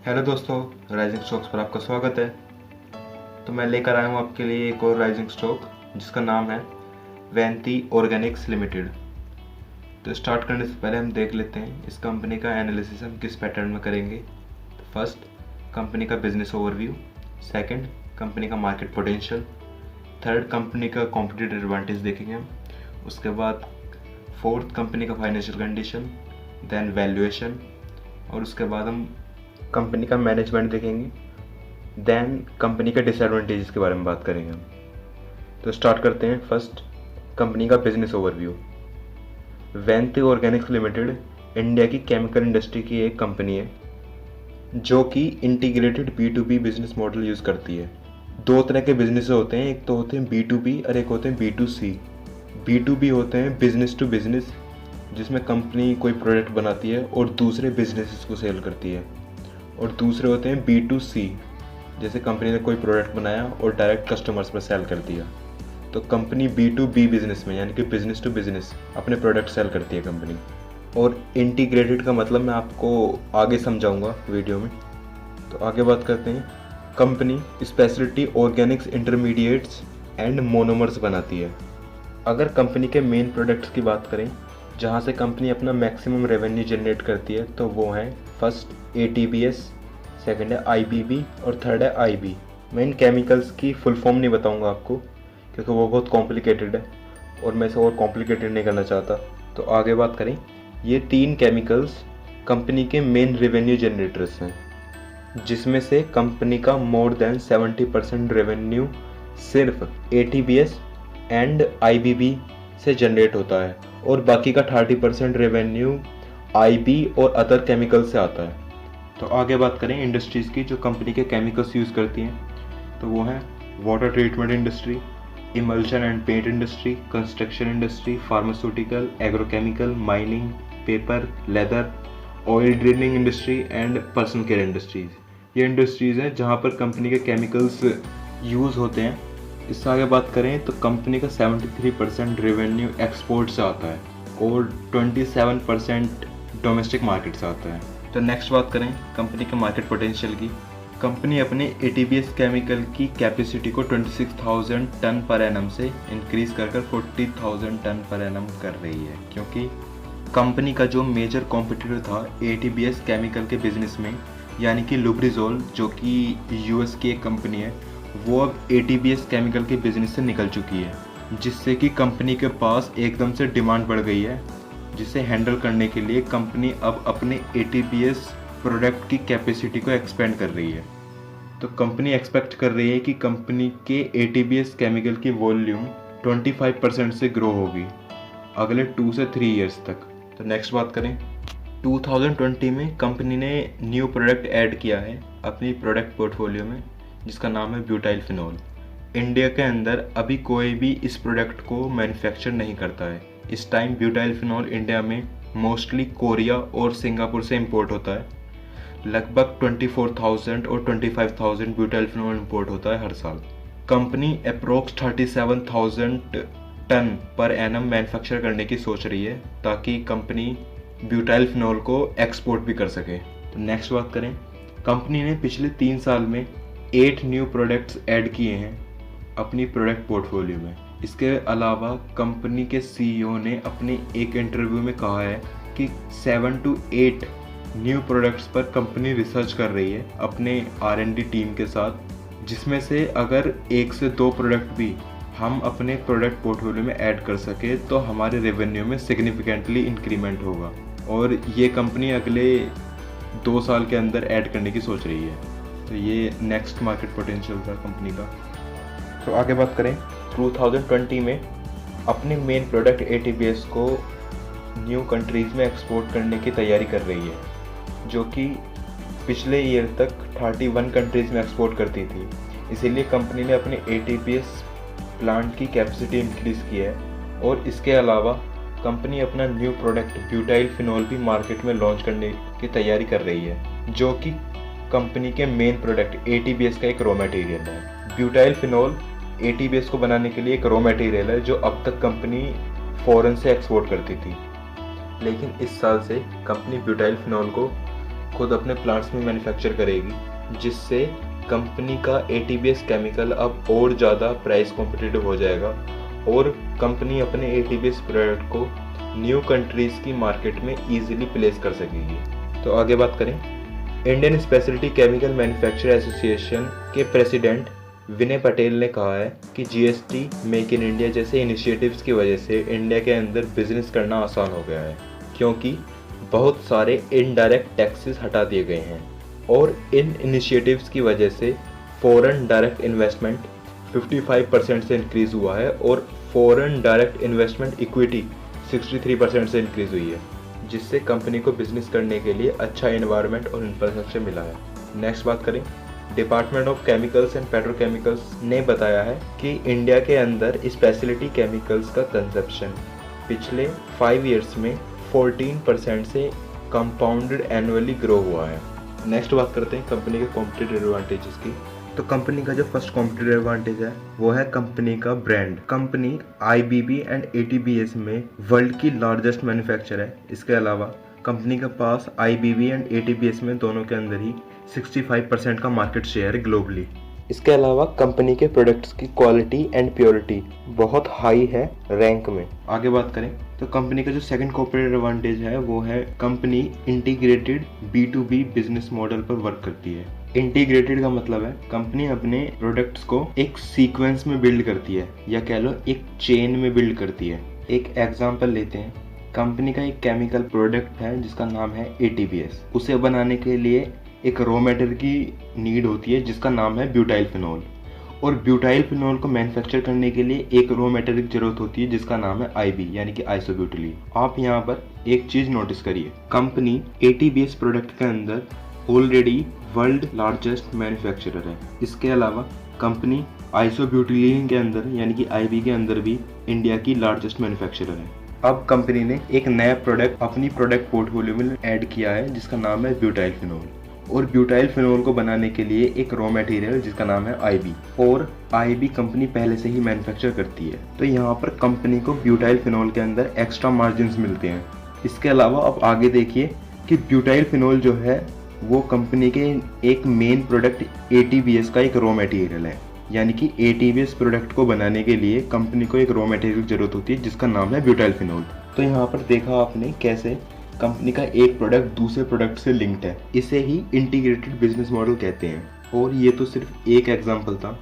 Hello दोस्तों, rising stocks पर आपका स्वागत है। तो मैं लेकर आया हूँ आपके लिए एक और राइजिंग स्टॉक जिसका नाम है वेंती ऑर्गेनिक्स लिमिटेड। तो स्टार्ट करने से पहले हम देख लेते हैं इस कंपनी का एनालिसिस हम किस पैटर्न में करेंगे। तो फर्स्ट, कंपनी का बिजनेस ओवरव्यू। सेकंड, कंपनी का मार्केट पोटेंशियल। थर्ड, कंपनी का कॉम्पिटिटिव एडवांटेज देखेंगे हम। उसके बाद फोर्थ, कंपनी का फाइनेंशियल कंडीशन, देन वैल्यूएशन, और उसके बाद हम कंपनी का मैनेजमेंट देखेंगे, देन कंपनी के डिसएडवांटेजेस के बारे में बात करेंगे हम। तो स्टार्ट करते हैं। फर्स्ट, कंपनी का business overview. Vinati organics limited India की केमिकल इंडस्ट्री की एक कंपनी है जो कि integrated B2B business model use करती है। दो तरह के बिजनेस होते हैं, एक तो होते हैं B2B और एक होते हैं B2C। B2B होते हैं बिजनेस टू बिजनेस, जिसमें कंपनी कोई प्रोडक्ट बनाती है और दूसरे बिजनेसेस को सेल करती है, और दूसरे होते हैं B2C, जैसे कंपनी ने कोई प्रोडक्ट बनाया और डायरेक्ट कस्टमर्स पर सेल कर दिया। तो कंपनी B2B बिजनेस में, यानी कि बिजनेस टू बिजनेस, अपने प्रोडक्ट सेल करती है कंपनी। और इंटीग्रेटेड का मतलब मैं आपको आगे समझाऊंगा वीडियो में। तो आगे बात करते हैं। Company speciality Organics intermediates and monomers बनाती है। अगर कंपनी के मेन प्रोडक्ट्स की बात करें जहाँ से कंपनी अपना मैक्सिमम रेवेन्यू जनरेट करती है, तो वो हैं फर्स्ट ATBS, सेकंड है IBB और थर्ड है IB। मैं इन केमिकल्स की फुल फॉर्म नहीं बताऊंगा आपको क्योंकि वो बहुत कॉम्प्लिकेटेड है और मैं इसे और कॉम्प्लिकेटेड नहीं करना चाहता। तो आगे बात करें। ये तीन केमिकल्स कंपनी के मेन रेवेन्यू जनरेटर्स हैं, जिसमें से कंपनी का मोर देन 70% रेवेन्यू सिर्फ ATBS एंड IBB से जनरेट होता है और बाकी का 30% रेवेन्यू IB और अदर केमिकल से आता है। तो आगे बात करें इंडस्ट्रीज़ की जो कंपनी के केमिकल्स यूज़ करती हैं, तो वो हैं water treatment industry, emulsion and paint industry, construction industry, pharmaceutical, agrochemical, mining, paper, leather, oil drilling industry and personal care industries. ये इंडस्ट्रीज़ हैं जहाँ पर कंपनी के केमिकल्स यूज़ होते हैं। इससे आगे बात करें तो कंपनी का 73% रेवेन्यू एक्सपोर्ट से आता है और 27% डोमेस्टिक मार्केट से आता है। तो नेक्स्ट बात करें कंपनी के मार्केट पोटेंशियल की। कंपनी अपने ATBS केमिकल की कैपेसिटी को 26,000 टन पर एनम से इंक्रीज कर 40,000 टन पर एनम कर रही है, क्योंकि कंपनी का जो मेजर कॉम्पिटिटर था ATBS केमिकल के बिजनेस में, यानी कि लुब्रिजोल, जो कि US की एक कंपनी है, वो अब ATBS केमिकल के बिजनेस से निकल चुकी है, जिससे कि कंपनी के पास एकदम से डिमांड बढ़ गई है, जिसे हैंडल करने के लिए कंपनी अब अपने ATBS प्रोडक्ट की कैपेसिटी को एक्सपेंड कर रही है। तो कंपनी एक्सपेक्ट कर रही है कि कंपनी के ATBS केमिकल की वॉल्यूम 25% से ग्रो होगी अगले 2 से 3 ईयर्स तक। तो नेक्स्ट बात करें। 2020 में कंपनी ने न्यू प्रोडक्ट ऐड किया है अपनी प्रोडक्ट पोर्टफोलियो में, जिसका नाम है ब्यूटाइल फिनॉल। इंडिया के अंदर अभी कोई भी इस प्रोडक्ट को मैन्युफैक्चर नहीं करता है। इस टाइम ब्यूटाइल फिनॉल इंडिया में मोस्टली कोरिया और सिंगापुर से इंपोर्ट होता है। लगभग 24,000 और 25,000 ब्यूटाइल फिनॉल इंपोर्ट होता है हर साल। Company approx 37,000 ton per annum manufacture करने की सोच रही है, ताकि कंपनी ब्यूटाइल फिनॉल को एक्सपोर्ट भी कर सके। तो नेक्स्ट बात करें। कंपनी ने पिछले 3 साल में 8 न्यू प्रोडक्ट्स ऐड किए हैं अपनी प्रोडक्ट पोर्टफोलियो में। इसके अलावा कंपनी के CEO ने अपने एक इंटरव्यू में कहा है कि 7 to 8 न्यू प्रोडक्ट्स पर कंपनी रिसर्च कर रही है अपने R&D टीम के साथ, जिसमें से अगर 1 से 2 प्रोडक्ट भी हम अपने प्रोडक्ट पोर्टफोलियो में ऐड कर सके तो हमारे रेवेन्यू में सिग्निफिकेंटली इंक्रीमेंट होगा, और ये कंपनी अगले 2 साल के अंदर ऐड करने की सोच रही है। तो ये नेक्स्ट मार्केट पोटेंशियल था कंपनी का। तो आगे बात करें। 2020 में अपने मेन प्रोडक्ट ATBS को न्यू कंट्रीज़ में एक्सपोर्ट करने की तैयारी कर रही है, जो कि पिछले ईयर तक 31 कंट्रीज़ में एक्सपोर्ट करती थी। इसीलिए कंपनी ने अपने ATBS प्लांट की कैपेसिटी इंक्रीज़ की है, और इसके अलावा कंपनी अपना न्यू प्रोडक्ट ब्यूटाइल फिनॉल भी मार्केट में लॉन्च करने की तैयारी कर रही है, जो कि कंपनी के मेन प्रोडक्ट ATBS का एक रॉ मटेरियल है। ब्यूटाइल फिनॉल ATBS को बनाने के लिए एक रॉ मटेरियल है जो अब तक कंपनी फॉरेन से एक्सपोर्ट करती थी, लेकिन इस साल से कंपनी ब्यूटाइल फिनॉल को खुद अपने प्लांट्स में मैन्युफैक्चर करेगी, जिससे कंपनी का ATBS केमिकल अब और ज़्यादा प्राइस कॉम्पिटिटिव हो जाएगा और कंपनी अपने ATBS प्रोडक्ट को न्यू कंट्रीज़ की मार्केट में ईजिली प्लेस कर सकेगी। तो आगे बात करें, Indian speciality chemical manufacturer association के प्रेसिडेंट विनय पटेल ने कहा है कि GST, मेक इन इंडिया जैसे इनिशिएटिव्स की वजह से इंडिया के अंदर बिजनेस करना आसान हो गया है, क्योंकि बहुत सारे इनडायरेक्ट टैक्सेस हटा दिए गए हैं और इन इनिशिएटिव्स की वजह से फॉरेन डायरेक्ट इन्वेस्टमेंट 55% से इंक्रीज़ हुआ है और फॉरेन डायरेक्ट इन्वेस्टमेंट इक्विटी 63% से इंक्रीज़ हुई है, जिससे कंपनी को बिजनेस करने के लिए अच्छा एनवायरनमेंट और इंफ्रास्ट्रक्चर मिला है। नेक्स्ट बात करें, department of chemicals and petrochemicals ने बताया है कि इंडिया के अंदर स्पेशलिटी केमिकल्स का कंजप्शन पिछले 5 ईयर्स में 14% से कंपाउंडेड एनुअली ग्रो हुआ है। नेक्स्ट बात करते हैं कंपनी के कॉम्पिटिटिव एडवांटेजेस की। तो कंपनी का जो फर्स्ट कॉम्पिटिटिव एडवांटेज है वो है कंपनी का brand. Company IBB and ATBS में वर्ल्ड की लार्जेस्ट मैन्युफैक्चरर है। इसके अलावा कंपनी के पास IBB एंड ATBS में दोनों के अंदर ही 65% का मार्केट शेयर है ग्लोबली। इसके अलावा कंपनी के प्रोडक्ट्स की क्वालिटी एंड प्योरिटी बहुत हाई है रैंक में। आगे बात करें तो कंपनी का जो सेकंड कॉर्पोरेट एडवांटेज है वो है company integrated B2B business model पर वर्क करती है। इंटीग्रेटेड का मतलब है कंपनी अपने प्रोडक्ट्स को एक सीक्वेंस में बिल्ड करती है या कह लो एक चेन में बिल्ड करती है। एक एग्जांपल लेते हैं, कंपनी का एक केमिकल प्रोडक्ट है जिसका नाम है ATBS। उसे बनाने के लिए एक रॉ मटेरियल की नीड होती है जिसका नाम है ब्यूटाइल फिनॉल, और ब्यूटाइल फिनॉल को मैन्युफैक्चर करने के लिए एक रॉ मटेरियल की जरूरत होती है जिसका नाम है IB यानी कि आइसोब्यूटिलीन। आप यहाँ पर एक चीज नोटिस करिए, कंपनी ATBS प्रोडक्ट के अंदर ऑलरेडी वर्ल्ड लार्जेस्ट मैन्युफैक्चरर है। इसके अलावा कंपनी आइसोब्यूटिलीन के अंदर यानी कि IB के अंदर भी इंडिया की लार्जेस्ट मैन्युफैक्चरर है। अब कंपनी ने एक नया प्रोडक्ट अपनी प्रोडक्ट पोर्टफोलियो में ऐड किया है जिसका नाम है ब्यूटाइल फिनॉल, और ब्यूटाइल फिनॉल को बनाने के लिए एक रॉ मटेरियल जिसका नाम है IB, और IB कंपनी पहले से ही मैन्युफैक्चर करती है। तो यहाँ पर कंपनी को ब्यूटाइल फिनॉल के अंदर एक्स्ट्रा मार्जिन मिलते हैं। इसके अलावा अब आगे देखिए कि ब्यूटाइल फिनॉल जो है वो कंपनी के एक मेन प्रोडक्ट ATBS का एक रॉ मटेरियल है, यानी कि ATBS प्रोडक्ट को बनाने के लिए कंपनी को एक रॉ मटेरियल की जरूरत होती है जिसका नाम है ब्यूटाइल फिनॉल। तो यहाँ पर देखा आपने कैसे कंपनी का एक प्रोडक्ट दूसरे प्रोडक्ट से लिंक्ड है। इसे ही इंटीग्रेटेड बिजनेस मॉडल कहते हैं। और ये तो सिर्फ एक एग्जांपल था,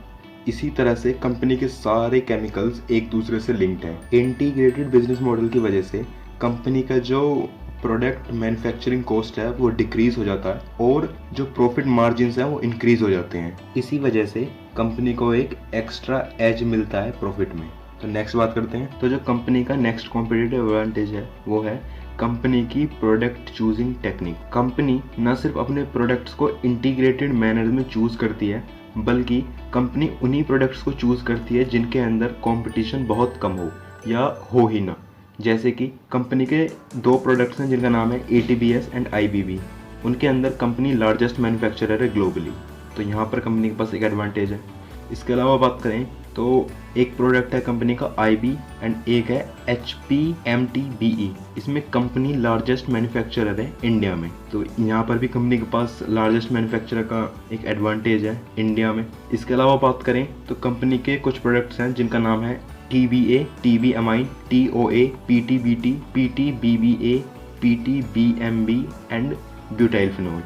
इसी तरह से कंपनी के सारे केमिकल्स एक दूसरे से लिंक्ड हैं। इंटीग्रेटेड बिजनेस मॉडल की वजह से कंपनी का जो प्रोडक्ट मैन्युफैक्चरिंग कॉस्ट है वो डिक्रीज हो जाता है और जो प्रॉफिट मार्जिन है वो इंक्रीज हो जाते हैं। इसी वजह से कंपनी को एक एक्स्ट्रा एज मिलता है प्रॉफिट में। तो नेक्स्ट बात करते हैं, तो जो कंपनी का नेक्स्ट कॉम्पिटिटिव एडवांटेज है वो है कंपनी की प्रोडक्ट चूजिंग टेक्निक। कंपनी न सिर्फ अपने प्रोडक्ट्स को इंटीग्रेटेड मैनर में चूज करती है, बल्कि कंपनी उन्हीं प्रोडक्ट्स को चूज करती है जिनके अंदर कंपटीशन बहुत कम हो या हो ही ना। जैसे कि कंपनी के 2 प्रोडक्ट्स हैं जिनका नाम है ATBS एंड IBB। उनके अंदर कंपनी लार्जेस्ट मैन्युफैक्चरर है ग्लोबली, तो यहाँ पर कंपनी के पास एक एडवांटेज है। इसके अलावा बात करें तो एक प्रोडक्ट है कंपनी का IB एंड एक है HPMTBE। इसमें कंपनी लार्जेस्ट मैन्युफैक्चरर है इंडिया में, तो यहाँ पर भी कंपनी के पास लार्जेस्ट मैन्युफैक्चरर का एक एडवांटेज है इंडिया में। इसके अलावा बात करें तो कंपनी के कुछ प्रोडक्ट्स हैं जिनका नाम है TBA, TB amine, TOA, PTBT, PTBBA, PTBMB and butyl phenol.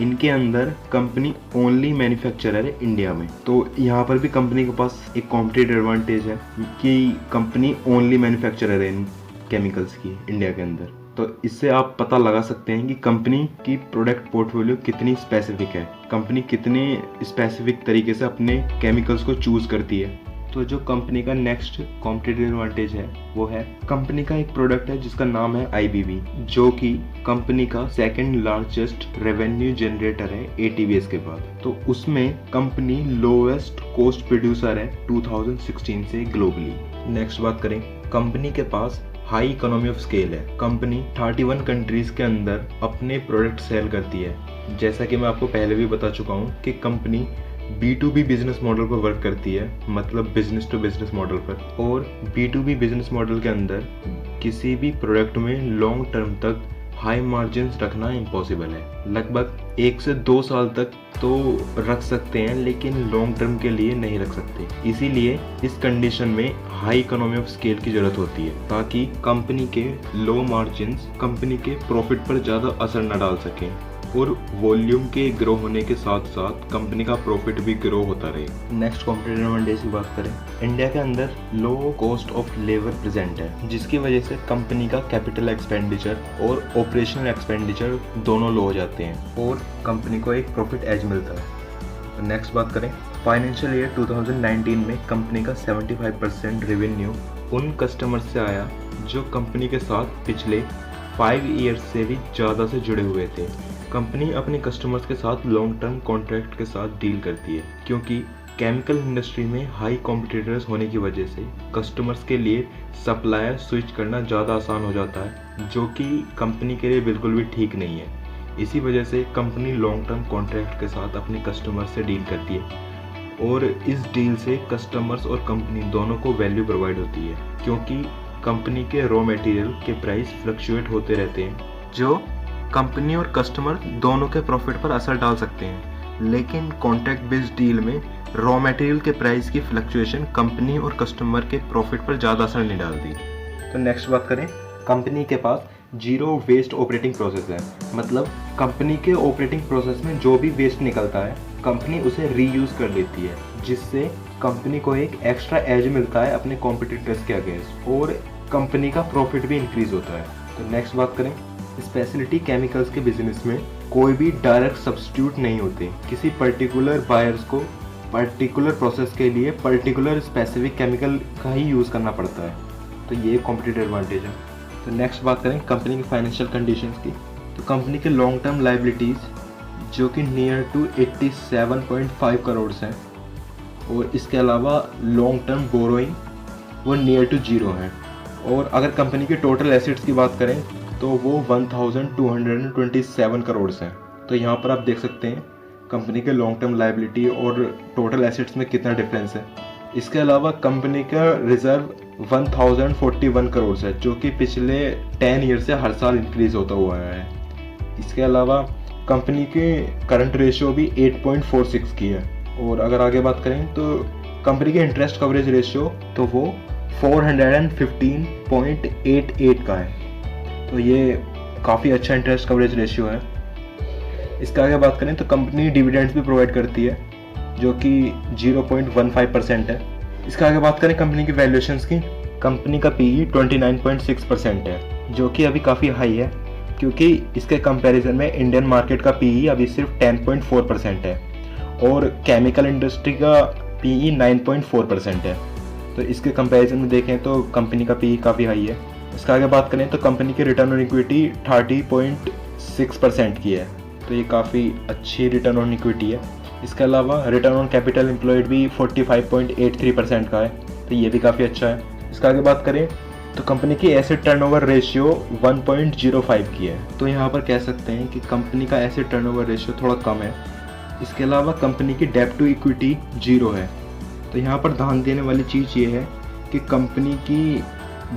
इनके अंदर कंपनी ओनली मैन्युफैक्चरर है इंडिया में, तो यहाँ पर भी कंपनी के पास एक कॉम्पिटिटिव एडवांटेज है कि कंपनी ओनली मैन्युफैक्चरर है इन केमिकल्स की इंडिया के अंदर। तो इससे आप पता लगा सकते हैं कि कंपनी की प्रोडक्ट पोर्टफोलियो कितनी स्पेसिफिक है, कंपनी कितने स्पेसिफिक तरीके से अपने केमिकल्स को चूज करती है। तो जो कंपनी का नेक्स्ट कॉम्पिटिटिव एडवांटेज है वो है कंपनी का एक प्रोडक्ट है जिसका नाम है IBB, जो कि कंपनी का सेकंड लार्जेस्ट रेवेन्यू जनरेटर है ATBS के बाद। तो उसमें कंपनी लोएस्ट कॉस्ट प्रोड्यूसर है 2016 से ग्लोबली। नेक्स्ट बात करें, कंपनी के पास हाई इकोनॉमी ऑफ स्केल है। कंपनी 31 कंट्रीज के अंदर अपने प्रोडक्ट सेल करती है। जैसा कि मैं आपको पहले भी बता चुका हूँ कि कंपनी B2B बिजनेस मॉडल पर वर्क करती है, मतलब बिजनेस टू बिजनेस मॉडल पर। और B2B बिजनेस मॉडल के अंदर किसी भी प्रोडक्ट में लॉन्ग टर्म तक हाई मार्जिन रखना इम्पॉसिबल है। लगभग 1 से 2 साल तक तो रख सकते हैं, लेकिन लॉन्ग टर्म के लिए नहीं रख सकते। इसीलिए इस कंडीशन में हाई इकोनॉमी ऑफ स्केल की जरूरत होती है, ताकि कंपनी के लो मार्जिन्स कंपनी के प्रॉफिट पर ज़्यादा असर न डाल सकें और वॉल्यूम के ग्रो होने के साथ साथ कंपनी का प्रॉफिट भी ग्रो होता रहे। नेक्स्ट कॉम्पिटिटिव एडवांटेज की बात करें, इंडिया के अंदर low cost of labour present है, जिसकी वजह से कंपनी का कैपिटल एक्सपेंडिचर और ऑपरेशनल एक्सपेंडिचर दोनों लो हो जाते हैं और कंपनी को एक प्रॉफिट एज मिलता है। नेक्स्ट बात करें, फाइनेंशियल ईयर 2019 में कंपनी का 75% रेवेन्यू उन कस्टमर से आया जो कंपनी के साथ पिछले 5 ईयर्स से भी ज़्यादा से जुड़े हुए थे। कंपनी अपने कस्टमर्स के साथ लॉन्ग टर्म कॉन्ट्रैक्ट के साथ डील करती है, क्योंकि केमिकल इंडस्ट्री में हाई कॉम्पिटिटर्स होने की वजह से कस्टमर्स के लिए सप्लायर स्विच करना ज़्यादा आसान हो जाता है, जो कि कंपनी के लिए बिल्कुल भी ठीक नहीं है। इसी वजह से कंपनी लॉन्ग टर्म कॉन्ट्रैक्ट के साथ अपने कस्टमर्स से डील करती है और इस डील से कस्टमर्स और कंपनी दोनों को वैल्यू प्रोवाइड होती है, क्योंकि कंपनी के रॉ मटेरियल के प्राइस फ्लक्चुएट होते रहते हैं, जो कंपनी और कस्टमर दोनों के प्रॉफिट पर असर डाल सकते हैं। लेकिन कॉन्ट्रैक्ट बेस्ड डील में रॉ मटेरियल के प्राइस की फ्लक्चुएशन कंपनी और कस्टमर के प्रॉफिट पर ज़्यादा असर नहीं डालती। तो नेक्स्ट बात करें, कंपनी के पास जीरो वेस्ट ऑपरेटिंग प्रोसेस है, मतलब कंपनी के ऑपरेटिंग प्रोसेस में जो भी वेस्ट निकलता है कंपनी उसे रीयूज़ कर लेती है, जिससे कंपनी को एक एक्स्ट्रा एज मिलता है अपने कॉम्पिटिटर्स के अगेंस्ट और कंपनी का प्रॉफिट भी इंक्रीज होता है। तो नेक्स्ट बात करें, स्पेशलिटी केमिकल्स के बिजनेस में कोई भी डायरेक्ट सब्स्टिट्यूट नहीं होते। किसी पर्टिकुलर बायर्स को पर्टिकुलर प्रोसेस के लिए पर्टिकुलर स्पेसिफिक केमिकल का ही यूज़ करना पड़ता है, तो ये कॉम्पिटिटिव एडवांटेज है। तो नेक्स्ट बात करें कंपनी की फाइनेंशियल कंडीशंस की, तो कंपनी के लॉन्ग टर्म लाइबिलिटीज़ जो कि नियर टू 87.5 करोड़ हैं और इसके अलावा लॉन्ग टर्म बोरोइंग वो नियर टू जीरो हैं। और अगर कंपनी के टोटल एसेट्स की बात करें तो वो 1227 करोड़ हैं। तो यहाँ पर आप देख सकते हैं कंपनी के लॉन्ग टर्म लायबिलिटी और टोटल एसेट्स में कितना डिफरेंस है। इसके अलावा कंपनी का रिजर्व 1041 करोड़ है, जो कि पिछले 10 ईयर से हर साल इंक्रीज होता हुआ है। इसके अलावा कंपनी के करंट रेशियो भी 8.46 की है। और अगर आगे बात करें तो कंपनी के इंटरेस्ट कवरेज रेशियो तो वो 415.88 का है, तो ये काफ़ी अच्छा इंटरेस्ट कवरेज रेशियो है। इसका आगे बात करें तो कंपनी डिविडेंड्स भी प्रोवाइड करती है, जो कि 0.15% है। इसका आगे बात करें कंपनी की वैल्यूएशंस की, कंपनी का PE 29.6% है, जो कि अभी काफ़ी हाई है, क्योंकि इसके कंपैरिजन में इंडियन मार्केट का PE अभी सिर्फ 10.4% है और केमिकल इंडस्ट्री का PE 9.4% है। तो इसके कंपैरिजन में देखें तो कंपनी का PE काफ़ी हाई है। इसका आगे बात करें तो कंपनी की रिटर्न ऑन इक्विटी 30.6% की है, तो ये काफ़ी अच्छी रिटर्न ऑन इक्विटी है। इसके अलावा रिटर्न ऑन कैपिटल एम्प्लॉयड भी 45.83% का है, तो ये भी काफ़ी अच्छा है। इसका आगे बात करें तो कंपनी की एसेट टर्नओवर रेशियो 1.05 की है, तो यहाँ पर कह सकते हैं कि कंपनी का एसेट टर्नओवर रेशियो थोड़ा कम है। इसके अलावा कंपनी की डेब्ट टू इक्विटी 0 है, तो यहाँ पर ध्यान देने वाली चीज़ ये है कि कंपनी की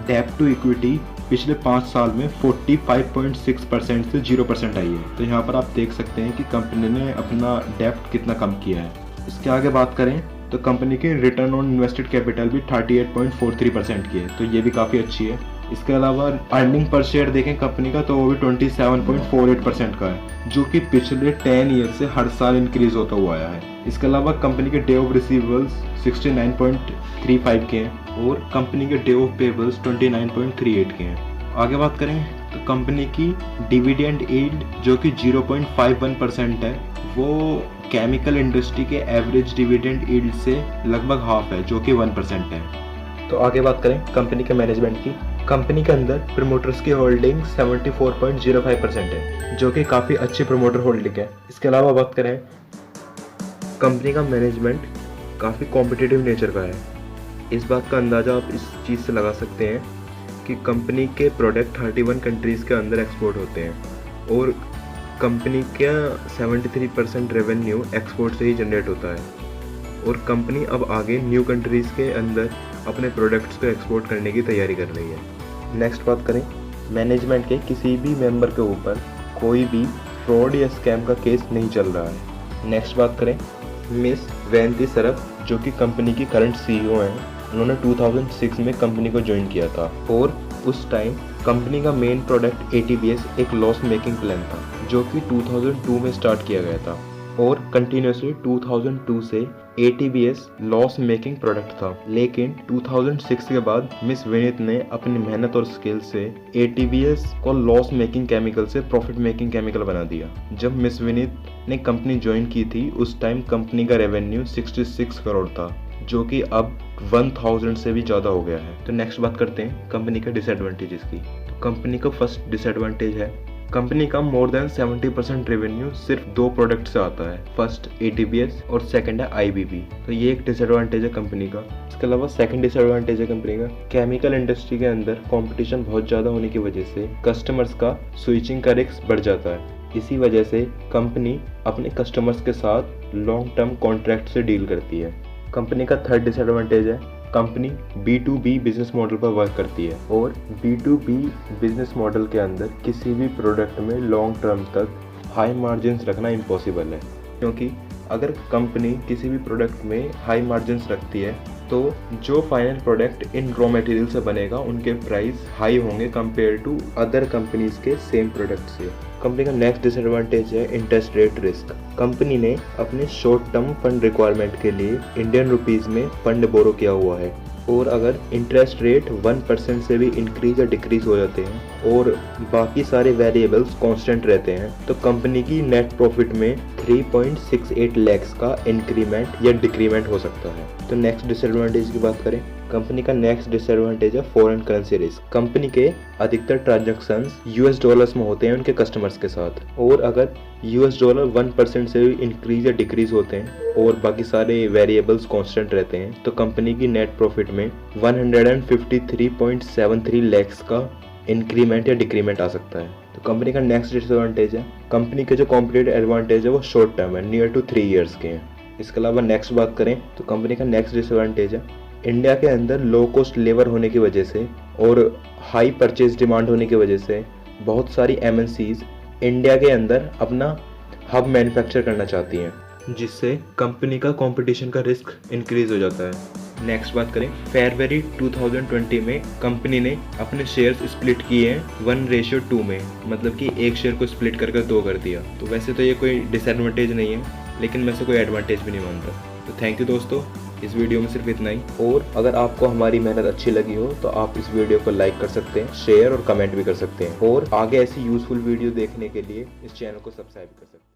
डेब्ट टू इक्विटी पिछले 5 साल में 45.6% से 0% आई है, तो यहाँ पर आप देख सकते हैं कि कंपनी ने अपना डेब्ट कितना कम किया है। इसके आगे बात करें तो कंपनी की रिटर्न ऑन इन्वेस्टेड कैपिटल भी 38.43% की है, तो ये भी काफ़ी अच्छी है। इसके अलावा अर्निंग पर शेयर देखें कंपनी का तो वो भी 27.48% का है, जो कि पिछले 10 ईयर से हर साल इंक्रीज होता हुआ आया है। इसके अलावा कंपनी के डे ऑफ रिसीवेबल्स 69.35 के हैं और कंपनी के डे ऑफ पेबल्स 29.38 के हैं। आगे बात करें तो कंपनी की डिविडेंड यील्ड जो कि 0.51% है, वो केमिकल इंडस्ट्री के एवरेज डिविडेंड यील्ड से लगभग हाफ है, जो कि 1% है। तो आगे बात करें कंपनी के मैनेजमेंट की, कंपनी के अंदर प्रमोटर्स की होल्डिंग 74.05% है, जो कि काफ़ी अच्छी प्रमोटर होल्डिंग है। इसके अलावा बात करें कंपनी का मैनेजमेंट काफ़ी कॉम्पिटिटिव नेचर का है। इस बात का अंदाज़ा आप इस चीज़ से लगा सकते हैं कि कंपनी के प्रोडक्ट 31 कंट्रीज़ के अंदर एक्सपोर्ट होते हैं और कंपनी का 73% रेवेन्यू एक्सपोर्ट से ही जनरेट होता है और कंपनी अब आगे न्यू कंट्रीज़ के अंदर अपने प्रोडक्ट्स को एक्सपोर्ट करने की तैयारी कर रही है। नेक्स्ट बात करें मैनेजमेंट के किसी भी मेंबर के ऊपर कोई भी फ्रॉड या स्कैम का केस नहीं चल रहा है। नेक्स्ट बात करें मिस वैंती सरफ, जो कि कंपनी की करंट CEO हैं। उन्होंने 2006 में कंपनी को ज्वाइन किया था और उस टाइम कंपनी का मेन प्रोडक्ट ATBS एक लॉस मेकिंग प्लान था, जो कि 2002 में स्टार्ट किया गया था और कंटिन्यूसली 2002 से ATBS लॉस मेकिंग प्रोडक्ट था। लेकिन 2006 के बाद मिस विनीत ने अपनी मेहनत और स्किल से ATBS को लॉस मेकिंग केमिकल से प्रॉफिट मेकिंग केमिकल बना दिया। जब मिस विनीत ने कंपनी ज्वाइन की थी उस टाइम कंपनी का रेवेन्यू 66 करोड़ था, जो कि अब 1000 से भी ज़्यादा हो गया है। तो नेक्स्ट बात करते हैं कंपनी के डिसएडवांटेजेस की। तो कंपनी का फर्स्ट डिसएडवांटेज है कंपनी का मोर देन 70% रेवेन्यू सिर्फ 2 प्रोडक्ट से आता है। फर्स्ट ATBS और सेकंड है IBB। तो ये एक डिसएडवांटेज है कंपनी का। इसके अलावा सेकंड डिसएडवांटेज है कंपनी का केमिकल इंडस्ट्री के अंदर कंपटीशन बहुत ज़्यादा होने की वजह से कस्टमर्स का स्विचिंग का रिस्क बढ़ जाता है। इसी वजह से कंपनी अपने कस्टमर्स के साथ लॉन्ग टर्म कॉन्ट्रैक्ट से डील करती है। कंपनी का थर्ड डिसएडवांटेज है कंपनी B2B बिजनेस मॉडल पर वर्क करती है और B2B बिजनेस मॉडल के अंदर किसी भी प्रोडक्ट में लॉन्ग टर्म तक हाई मार्जिन्स रखना इम्पॉसिबल है, क्योंकि अगर कंपनी किसी भी प्रोडक्ट में हाई मार्जिन्स रखती है तो जो final product in raw material से बनेगा उनके प्राइस हाई होंगे कंपेयर टू अदर कंपनीज के सेम प्रोडक्ट से। कंपनी का नेक्स्ट डिसएडवांटेज है इंटरेस्ट रेट रिस्क। कंपनी ने अपने शॉर्ट टर्म फंड रिक्वायरमेंट के लिए इंडियन रुपीज़ में फंड बोरो किया हुआ है और अगर इंटरेस्ट रेट 1% से भी इंक्रीज या डिक्रीज हो जाते हैं और बाकी सारे वेरिएबल्स कांस्टेंट रहते हैं तो कंपनी की नेट प्रॉफिट में 3.68 लाख का इंक्रीमेंट या डिक्रीमेंट हो सकता है। तो नेक्स्ट डिसएडवांटेज की बात करें, कंपनी का नेक्स्ट डिसएडवांटेज है फॉरेन करेंसी रिस्क। कंपनी के अधिकतर ट्रांजैक्शंस US डॉलर्स में होते हैं उनके कस्टमर्स के साथ और अगर US डॉलर 1% से भी इंक्रीज या डिक्रीज होते हैं और बाकी सारे वेरिएबल्स कांस्टेंट रहते हैं तो कंपनी की नेट प्रॉफिट में 153.73 लाख का इंक्रीमेंट या डिक्रीमेंट आ सकता है। तो कंपनी का नेक्स्ट डिसएडवांटेज है कंपनी के जो कॉम्पिटिटिव एडवांटेज है वो शॉर्ट टर्म है, नियर टू 3 ईयर्स के हैं। इसके अलावा नेक्स्ट बात करें तो कंपनी का नेक्स्ट डिसएडवांटेज है इंडिया के अंदर लो कॉस्ट लेबर होने की वजह से और हाई परचेज डिमांड होने की वजह से बहुत सारी MNCs इंडिया के अंदर अपना हब मैन्युफैक्चर करना चाहती हैं, जिससे कंपनी का कंपटीशन का रिस्क इंक्रीज हो जाता है। नेक्स्ट बात करें फरवरी 2020 में कंपनी ने अपने शेयर्स स्प्लिट किए हैं 1:2 में, मतलब कि एक शेयर को स्प्लिट करके 2 कर दिया। तो वैसे तो ये कोई डिसएडवांटेज नहीं है लेकिन मैं इसे कोई एडवांटेज भी नहीं मानता। तो थैंक यू दोस्तों, इस वीडियो में सिर्फ इतना ही। और अगर आपको हमारी मेहनत अच्छी लगी हो तो आप इस वीडियो को लाइक कर सकते हैं, शेयर और कमेंट भी कर सकते हैं और आगे ऐसी यूजफुल वीडियो देखने के लिए इस चैनल को सब्सक्राइब कर सकते हैं।